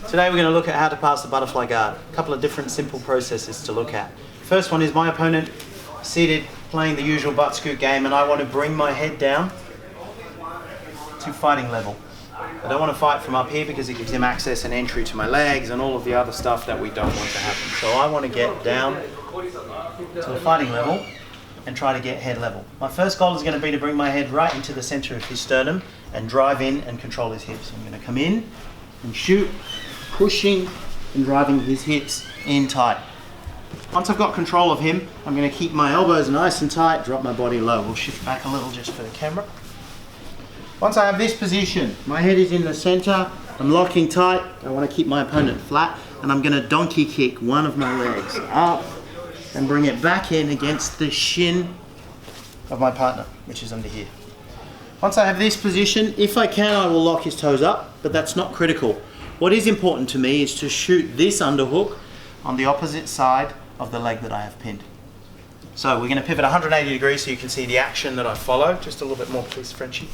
Today we're going to look at how to pass the butterfly guard. A couple of different simple processes to look at. First one is my opponent seated playing the usual butt scoot game, and I want to bring my head down to fighting level. I don't want to fight from up here because it gives him access and entry to my legs and all of the other stuff that we don't want to happen. So I want to get down to a fighting level and try to get head level. My first goal is going to be to bring my head right into the center of his sternum and drive in and control his hips. I'm going to come in and shoot, pushing and driving his hips in tight. Once I've got control of him, I'm going to keep my elbows nice and tight, drop my body low. We'll shift back a little just for the camera. Once I have this position, my head is in the center, I'm locking tight, I want to keep my opponent flat, and I'm going to donkey kick one of my legs up and bring it back in against the shin of my partner, which is under here. Once I have this position, if I can, I will lock his toes up, but that's not critical. What is important to me is to shoot this underhook on the opposite side of the leg that I have pinned. So we're going to pivot 180 degrees so you can see the action that I follow. Just a little bit more, please, Frenchie.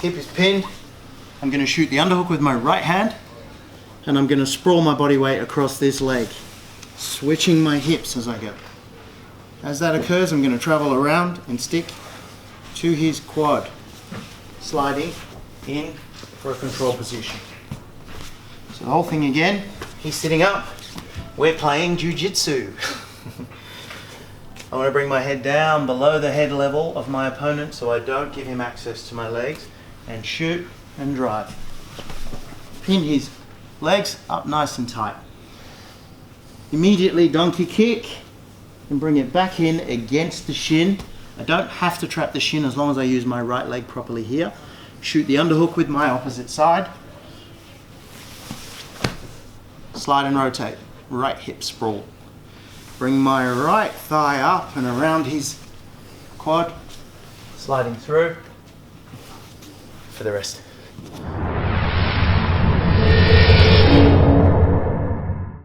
Hip is pinned. I'm going to shoot the underhook with my right hand, and I'm going to sprawl my body weight across this leg, switching my hips as I go. As that occurs, I'm going to travel around and stick to his quad, sliding in for a control position. So the whole thing again, he's sitting up, we're playing jiu-jitsu. I want to bring my head down below the head level of my opponent so I don't give him access to my legs, and shoot and drive. Pin his legs up nice and tight. Immediately donkey kick and bring it back in against the shin. I don't have to trap the shin as long as I use my right leg properly here. Shoot the underhook with my opposite side. Slide and rotate, right hip sprawl. Bring my right thigh up and around his quad, sliding through for the rest.